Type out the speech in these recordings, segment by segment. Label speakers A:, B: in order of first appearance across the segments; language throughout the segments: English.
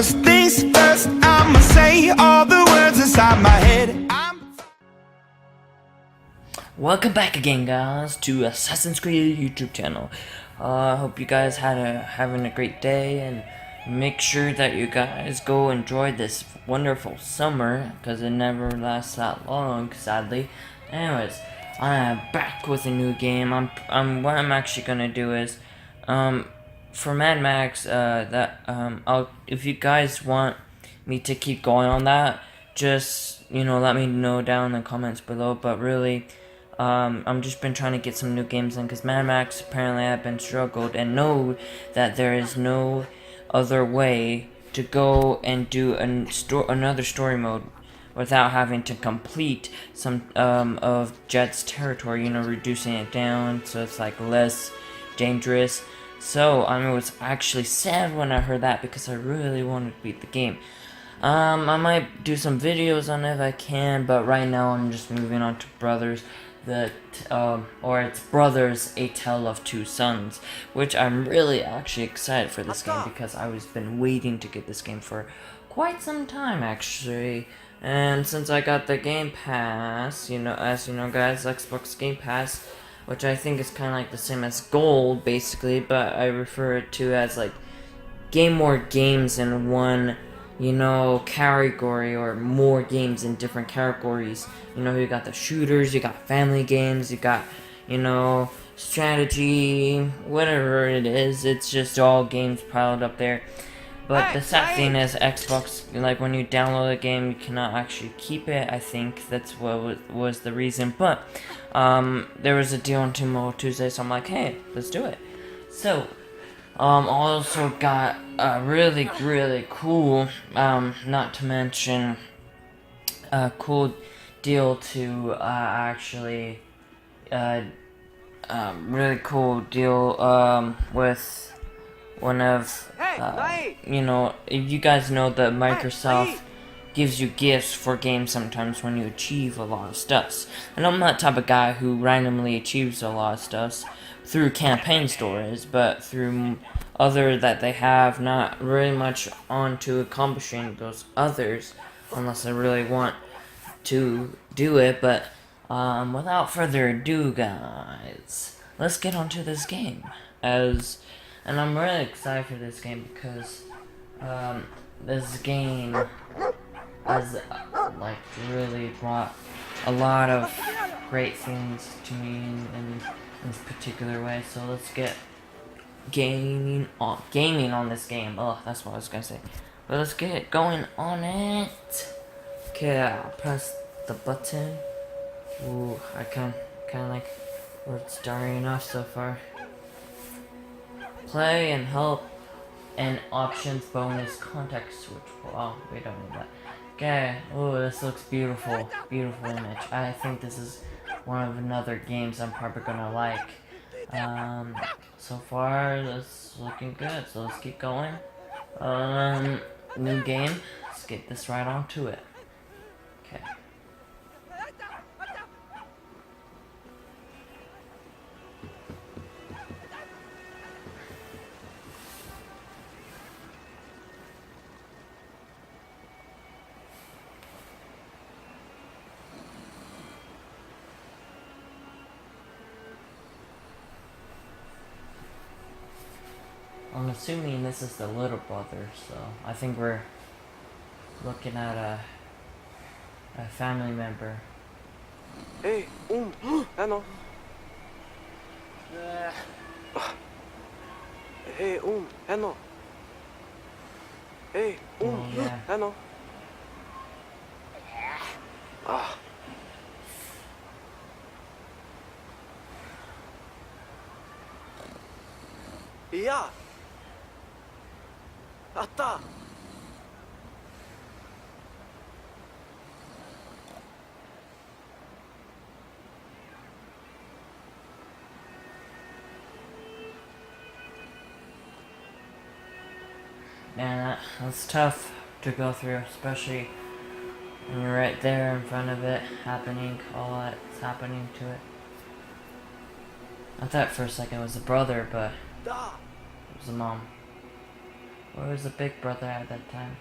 A: First things first, I'ma say all the words inside my head.
B: Welcome back again, guys, to Assassin's Creed YouTube channel. I hope you guys having a great day, and make sure that you guys go enjoy this wonderful summer, because it never lasts that long, sadly. Anyways, I am back with a new game. What I'm actually gonna do is, for Mad Max, if you guys want me to keep going on that, just, let me know down in the comments below. But really, I'm just been trying to get some new games in, because Mad Max apparently I've been struggled, and know that there is no other way to go and do another story mode without having to complete some of Jet's territory, reducing it down so it's like less dangerous. So I was actually sad when I heard that, because I really wanted to beat the game. I might do some videos on it if I can, but right now I'm just moving on to Brothers, it's Brothers, A Tale of Two Sons, which I'm really actually excited for this game, because I was been waiting to get this game for quite some time actually. And since I got the Game Pass, as you know guys, Xbox Game Pass, which I think is kind of like the same as Gold basically, but I refer it to as like game more games in one category, or more games in different categories. You got the shooters, you got family games, you got, strategy, whatever it is. It's just all games piled up there. But the sad thing is, Xbox, like when you download a game, you cannot actually keep it. I think that's what was the reason. But there was a deal on Tomorrow Tuesday, so I'm like, hey, let's do it. So also got a really cool, not to mention a cool deal to really cool deal with one of you guys know that Microsoft gives you gifts for games sometimes when you achieve a lot of stuff. And I'm not the type of guy who randomly achieves a lot of stuff through campaign stories, but through other that they have, not really much on to accomplishing those others unless I really want to do it. But without further ado, guys, let's get onto this game. And I'm really excited for this game, because this game has really brought a lot of great things to me in this particular way. So let's get gaming on this game. Oh, that's what I was gonna say. But let's get going on it. Okay, I'll press the button. Ooh, I kind of like where it's starting off so far. Play and help and options bonus context switch. Oh, we don't need that. Okay. Oh, this looks beautiful. Beautiful image. I think this is one of another games I'm probably gonna like. So far it's looking good, so let's keep going. New game. Let's get this right on to it. Okay. I'm assuming this is the little brother, so I think we're looking at a family member.
C: Hey, ano? Hey, ano? Hey,
B: yeah.
C: ano? Ah. Yeah. Atta.
B: Yeah, that's tough to go through, especially when you're right there in front of it, all that's happening to it. I thought for a second it was the brother, but it was the mom. Where was the big brother at that time?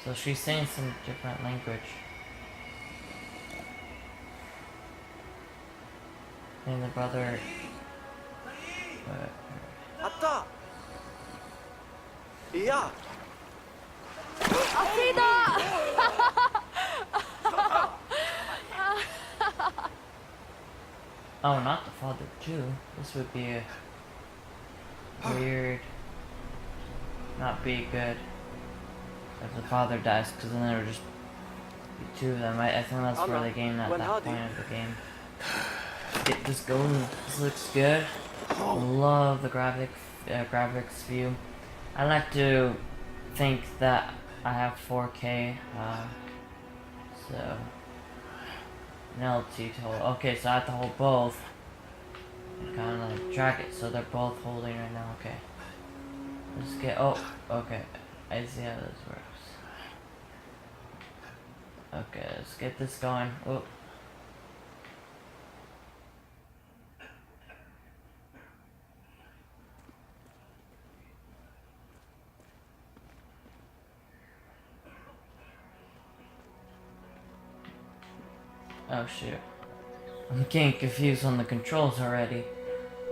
B: So she's saying some different language. And the brother...
C: 아따! 이야!
B: Oh, not the father too. This would be a weird... not be good if the father dies, because then there would just be two of them. I think that's where the game, at that point of the game. Get this going. This looks good. Love the graphics view. I like to think that I have 4K, so an LT total. Okay, so I have to hold both. Kind of like drag it so they're both holding right now. Okay. Let's get. Oh, okay. I see how this works. Okay, let's get this going. Oh. Oh shoot. I'm getting confused on the controls already.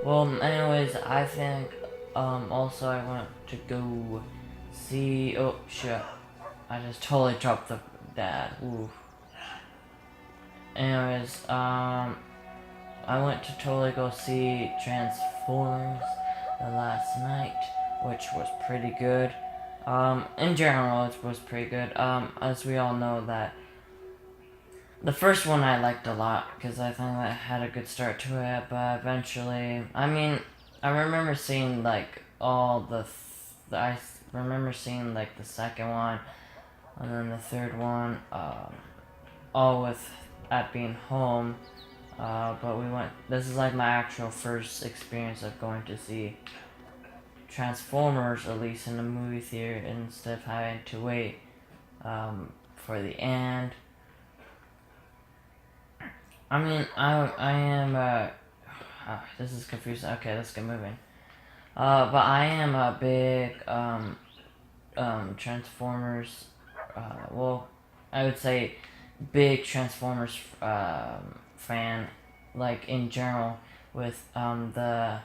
B: Well, anyways, I think, also I want to go see, oh shit. I just totally dropped the dad. Ooh. Anyways, I went to totally go see Transformers the last night, which was pretty good. In general, it was pretty good. As we all know that the first one I liked a lot, because I think that had a good start to it, but eventually, I mean, I remember seeing, like, all I remember seeing, like, the second one, and then the third one, all with, at being home, but we went, this is, like, my actual first experience of going to see Transformers, at least in the movie theater, instead of having to wait, for the end. I mean, I am, this is confusing. Okay, let's get moving. But I am a big, Transformers, well, I would say big Transformers, fan, like, in general, with, I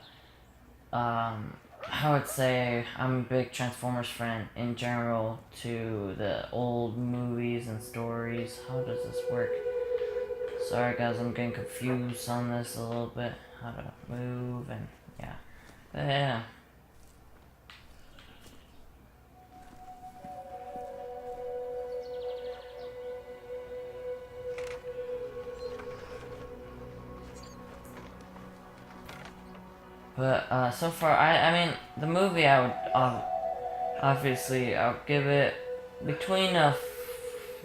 B: would say I'm a big Transformers fan in general to the old movies and stories. How does this work? Sorry guys, I'm getting confused on this a little bit. How to move and yeah. But yeah. But so far, I mean, the movie I would obviously I'll give it between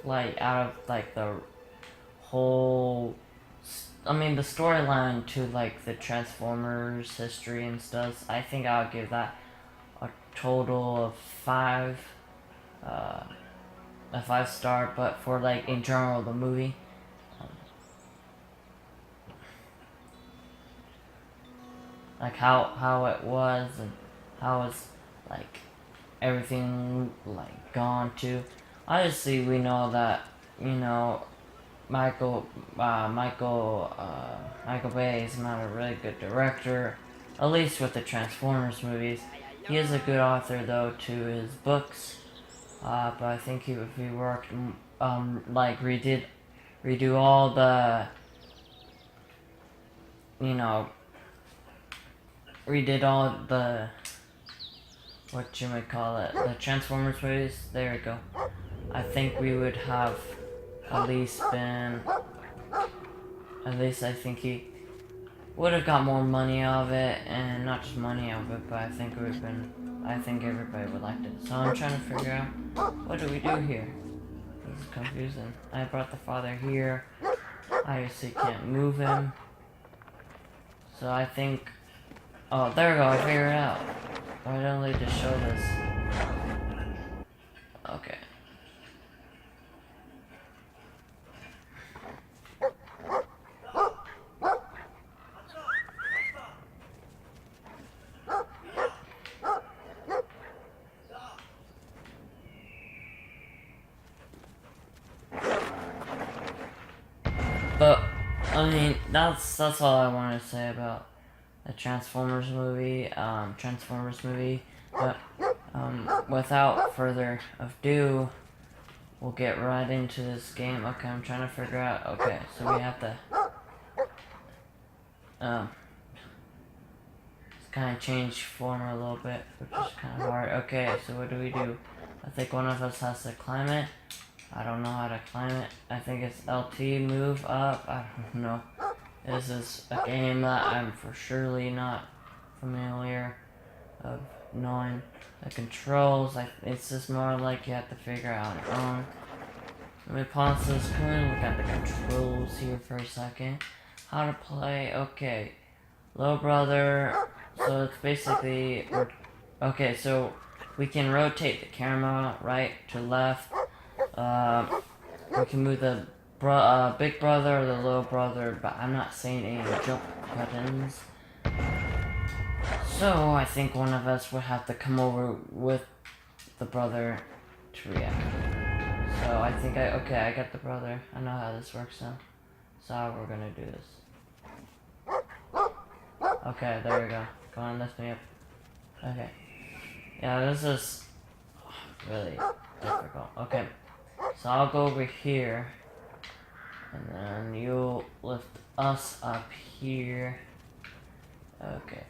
B: like out of like the whole, I mean the storyline to like the Transformers history and stuff, I think I'll give that a total of 5, a 5-star, but for like in general the movie, like how it was and how it's like everything like gone to. Obviously we know that, you know, Michael Bay is not a really good director, at least with the Transformers movies. He is a good author though to his books, but I think if he worked like redo all the, you know, redid all the, what you might call it, the Transformers movies, there we go, I think we would have at least I think he would have got more money out of it, and not just money out of it, but I think everybody would like it. So I'm trying to figure out, what do we do here? This is confusing. I brought the father here. I obviously can't move him. So I think, oh, there we go, I figured it out. I don't need to show this. Okay. But I mean, that's all I wanted to say about the Transformers movie. But without further ado, we'll get right into this game. Okay, I'm trying to figure out. Okay, so we have to kind of change form a little bit, which is kind of hard. Okay, so what do? I think one of us has to climb it. I don't know how to climb it. I think it's LT, move up. I don't know. This is a game that I'm for surely not familiar of knowing the controls. It's just more like you have to figure out on your own. Let me pause this. Come and look at the controls here for a second. How to play? Okay, low brother. So it's basically okay. So we can rotate the camera right to left. We can move the big brother or the little brother, but I'm not saying any jump buttons. So I think one of us would have to come over with the brother to react. So I think okay, I got the brother. I know how this works now. So how we're gonna do this. Okay, there we go. Come on, lift me up. Okay. Yeah, this is really difficult. Okay. So I'll go over here. And then you'll lift us up here. Okay.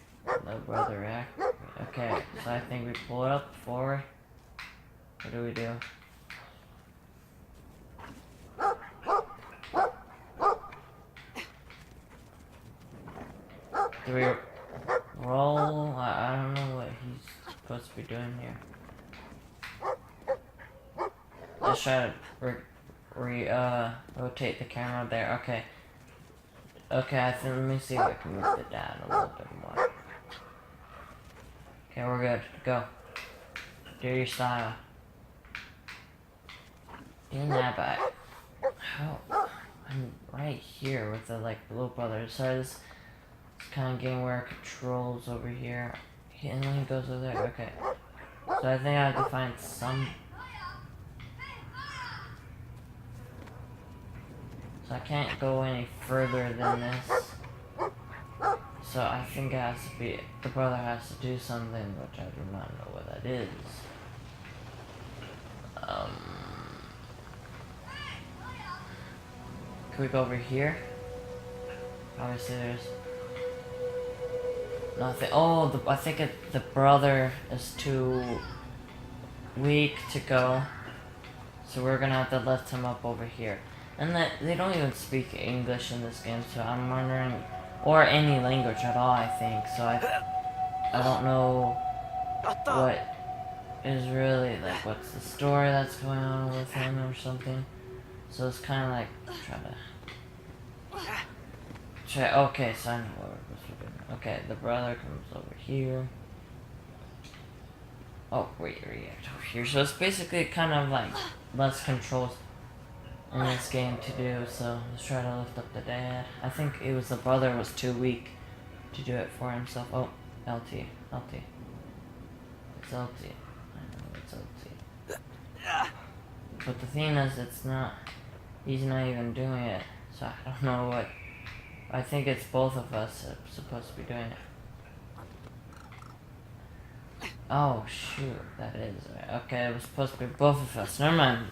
B: No brother react. Okay, so I think we pull it up forward. What do we do? Do we roll? I don't know what he's supposed to be doing here. Just try to rotate the camera there. Okay. Okay, let me see if I can move it down a little bit more. Okay, we're good. Go. Do your style. In that back. How? I'm right here with the little brother. So this kind of game where controls over here. And then he goes over there. Okay. So I think I have to find some. So I can't go any further than this. So I think it has to be, the brother has to do something, which I do not know what that is. Can we go over here? Obviously there's nothing. Oh, I think the brother is too weak to go. So we're gonna have to lift him up over here. And they don't even speak English in this game, so I'm wondering, or any language at all, I think. So I don't know what is really, what's the story that's going on with him or something. So it's kind of okay, so I know what we're supposed to be doing. Okay, the brother comes over here. Oh, react over here. So it's basically kind of less controls in this game to do, so let's try to lift up the dad. I think it was the brother was too weak to do it for himself. Oh, LT. It's LT. I know it's LT. But the thing is, he's not even doing it, so I don't know what. I think it's both of us that are supposed to be doing it. Oh shoot, that is right. Okay, it was supposed to be both of us. Never mind.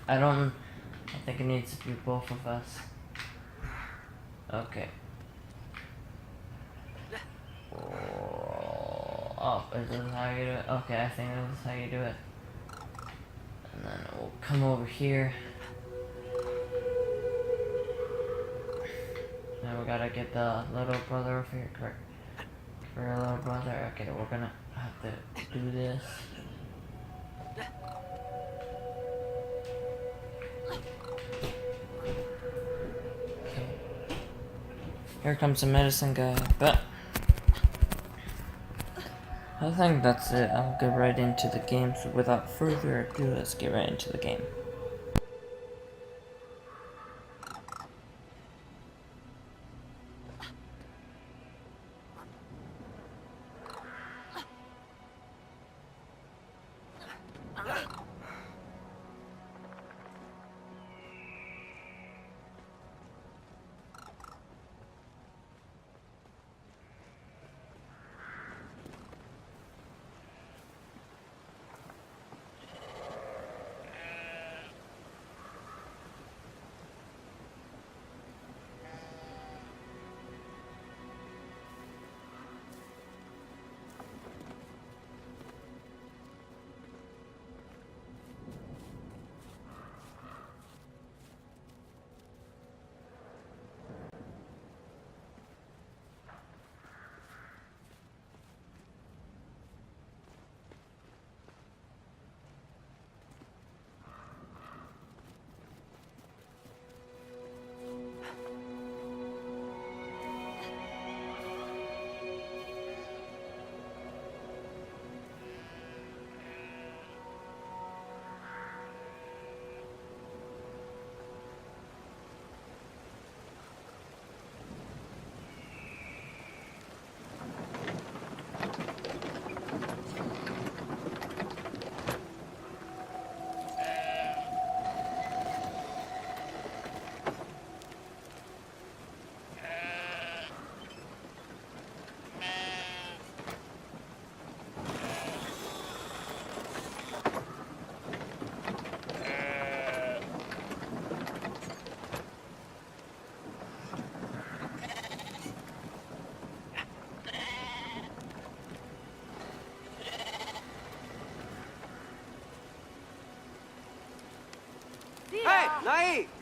B: I think it needs to be both of us. Okay. Oh, is this how you do it? Okay, I think this is how you do it. And then we'll come over here. Now we gotta get the little brother over here, correct? For a little brother. Okay, we're gonna have to do this. Okay. Here comes the medicine guy, but I think that's it. I'll get right into the game, so without further ado, let's get right into the game.
C: Hey, Nai!